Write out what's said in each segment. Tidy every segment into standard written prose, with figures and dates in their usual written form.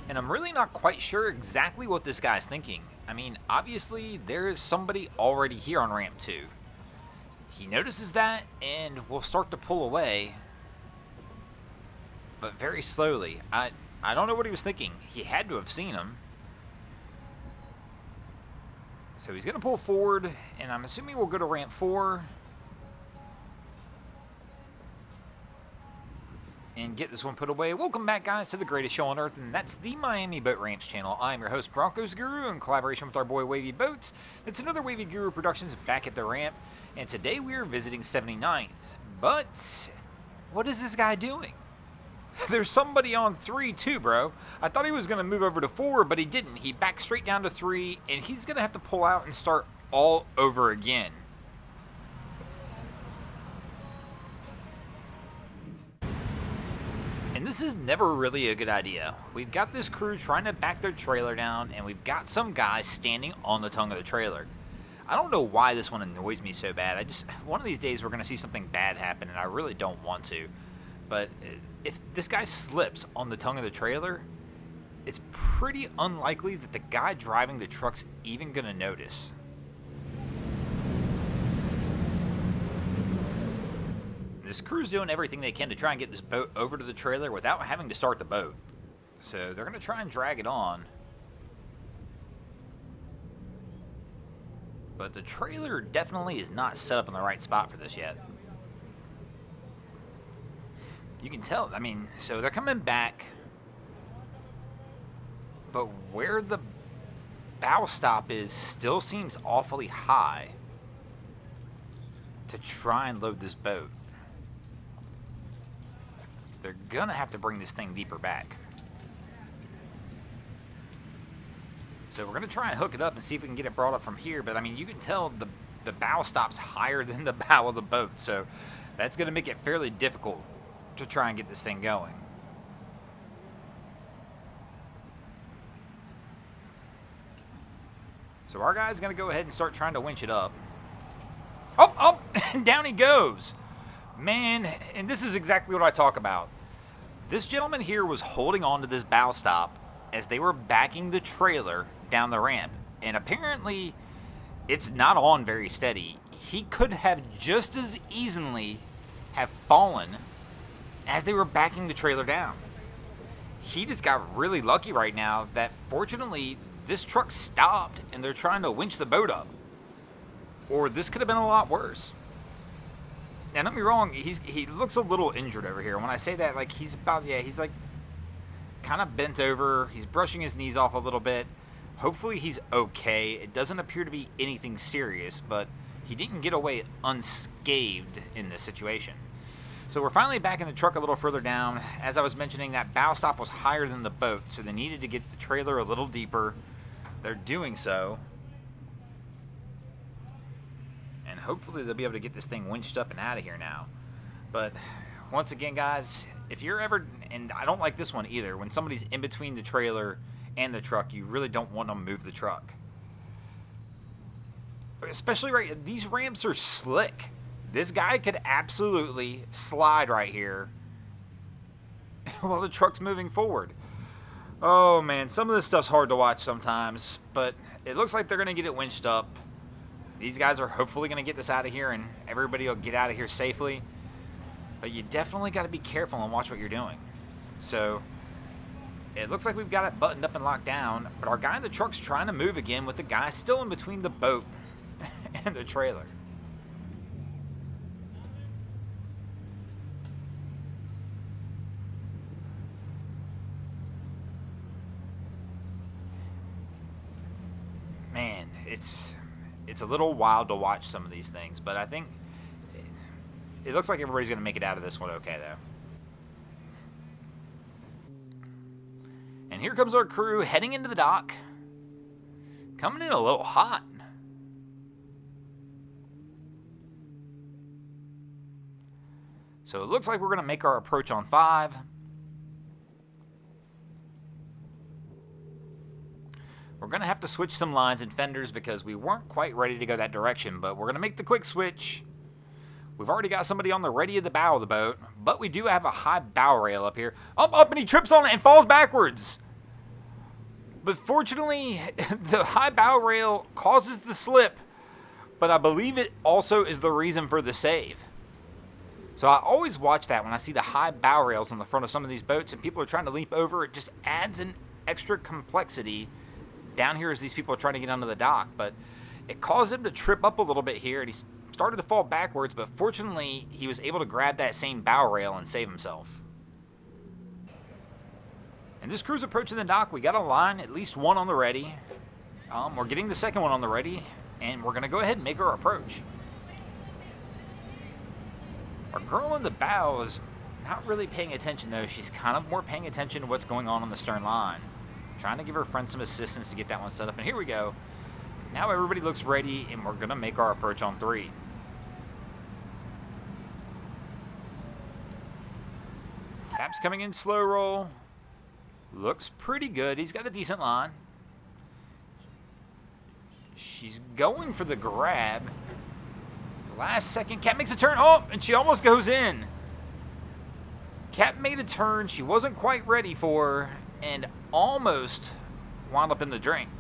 And I'm really not quite sure exactly what this guy's thinking. I mean, obviously, there is somebody already here on ramp 2. He notices that and will start to pull away, but very slowly. I don't know what he was thinking. He had to have seen him. So he's going to pull forward, and I'm assuming we'll go to ramp 4 and get this one put away. Welcome back, guys, to the greatest show on earth, and that's the Miami Boat Ramps channel. I'm your host, Broncos Guru, in collaboration with our boy Wavy Boats. It's another Wavy Guru Productions back at the ramp, and today we are visiting 79th. But what is this guy doing? There's somebody on 3 too, bro. I thought he was going to move over to 4, but he didn't. He backed straight down to 3, and he's going to have to pull out and start all over again. And this is never really a good idea. We've got this crew trying to back their trailer down, and we've got some guys standing on the tongue of the trailer. I don't know why this one annoys me so bad. One of these days we're going to see something bad happen, and I really don't want to. But if this guy slips on the tongue of the trailer, it's pretty unlikely that the guy driving the truck's even going to notice. This crew's doing everything they can to try and get this boat over to the trailer without having to start the boat. So they're going to try and drag it on. But the trailer definitely is not set up in the right spot for this yet. You can tell, I mean, so they're coming back, but where the bow stop is still seems awfully high to try and load this boat. They're gonna have to bring this thing deeper back. So we're gonna try and hook it up and see if we can get it brought up from here, but I mean, you can tell the bow stop's higher than the bow of the boat, so that's gonna make it fairly difficult to try and get this thing going. So our guy's going to go ahead and start trying to winch it up. Oh, and down he goes. Man, and this is exactly what I talk about. This gentleman here was holding on to this bow stop as they were backing the trailer down the ramp. And apparently, it's not on very steady. He could have just as easily have fallen as they were backing the trailer down. He just got really lucky right now that fortunately this truck stopped and they're trying to winch the boat up. Or this could have been a lot worse. Now don't get me wrong, he looks a little injured over here. When I say that, like he's like kind of bent over. He's brushing his knees off a little bit. Hopefully he's okay. It doesn't appear to be anything serious, but he didn't get away unscathed in this situation. So we're finally back in the truck a little further down. As I was mentioning, that bow stop was higher than the boat, so they needed to get the trailer a little deeper. They're doing so. And hopefully they'll be able to get this thing winched up and out of here now. But once again, guys, if you're ever, and I don't like this one either, when somebody's in between the trailer and the truck, you really don't want to move the truck. Especially right, these ramps are slick. This guy could absolutely slide right here while the truck's moving forward. Oh man, some of this stuff's hard to watch sometimes, but it looks like they're going to get it winched up. These guys are hopefully going to get this out of here and everybody will get out of here safely. But you definitely got to be careful and watch what you're doing. So it looks like we've got it buttoned up and locked down, but our guy in the truck's trying to move again with the guy still in between the boat and the trailer. Man, it's a little wild to watch some of these things, but I think it looks like everybody's going to make it out of this one okay, though. And here comes our crew heading into the dock. Coming in a little hot. So it looks like we're going to make our approach on 5. We're going to have to switch some lines and fenders because we weren't quite ready to go that direction, but we're going to make the quick switch. We've already got somebody on the ready at the bow of the boat, but we do have a high bow rail up here. Up, and he trips on it and falls backwards. But fortunately, the high bow rail causes the slip, but I believe it also is the reason for the save. So I always watch that when I see the high bow rails on the front of some of these boats and people are trying to leap over. It just adds an extra complexity down here as these people are trying to get onto the dock. But it caused him to trip up a little bit here, and he started to fall backwards, but fortunately he was able to grab that same bow rail and save himself. And this crew's approaching the dock. We got a line, at least one on the ready. We're getting the second one on the ready, and we're going to go ahead and make our approach. Our girl in the bow is not really paying attention, though. She's kind of more paying attention to what's going on the stern line. Trying to give her friend some assistance to get that one set up. And here we go. Now everybody looks ready, and we're going to make our approach on 3. Cap's coming in slow roll. Looks pretty good. He's got a decent line. She's going for the grab. Last second, Cap makes a turn. Oh, and she almost goes in. Cap made a turn she wasn't quite ready for and almost wound up in the drink.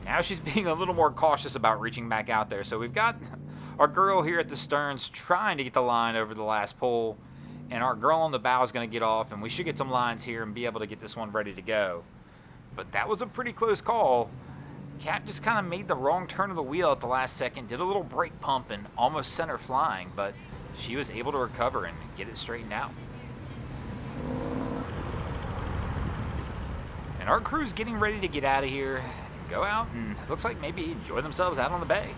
Now she's being a little more cautious about reaching back out there. So we've got our girl here at the sterns trying to get the line over the last pole. And our girl on the bow is going to get off, and we should get some lines here and be able to get this one ready to go. But that was a pretty close call. Cap just kind of made the wrong turn of the wheel at the last second, did a little brake pump, and almost sent her flying, but she was able to recover and get it straightened out. And our crew's getting ready to get out of here, go out, and it looks like maybe enjoy themselves out on the bay.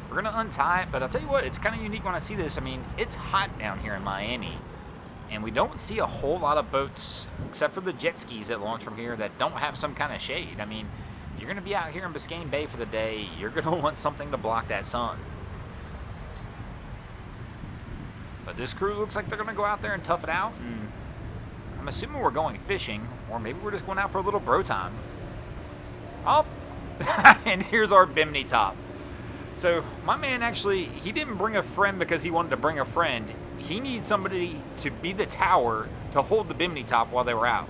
We're going to untie it, but I'll tell you what, it's kind of unique when I see this. I mean, it's hot down here in Miami, and we don't see a whole lot of boats, except for the jet skis that launch from here, that don't have some kind of shade. I mean, if you're going to be out here in Biscayne Bay for the day, you're going to want something to block that sun. But this crew looks like they're going to go out there and tough it out, and I'm assuming we're going fishing, or maybe we're just going out for a little bro time. Oh, and here's our bimini top. So my man actually, he didn't bring a friend because he wanted to bring a friend. He needs somebody to be the tower to hold the bimini top while they were out.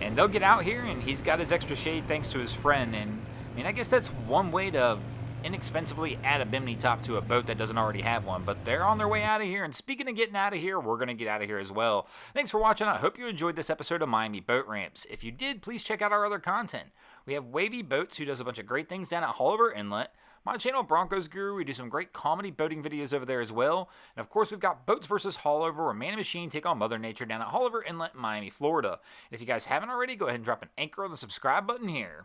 And they'll get out here, and he's got his extra shade thanks to his friend. And I mean, I guess that's one way to inexpensively add a bimini top to a boat that doesn't already have one. But they're on their way out of here. And speaking of getting out of here, we're going to get out of here as well. Thanks for watching. I hope you enjoyed this episode of Miami Boat Ramps. If you did, please check out our other content. We have Wavy Boats, who does a bunch of great things down at Haulover Inlet. My channel, Broncos Guru, we do some great comedy boating videos over there as well. And of course, we've got Boats vs. Haulover, where Man and Machine take on Mother Nature down at Haulover Inlet, Miami, Florida. And if you guys haven't already, go ahead and drop an anchor on the subscribe button here.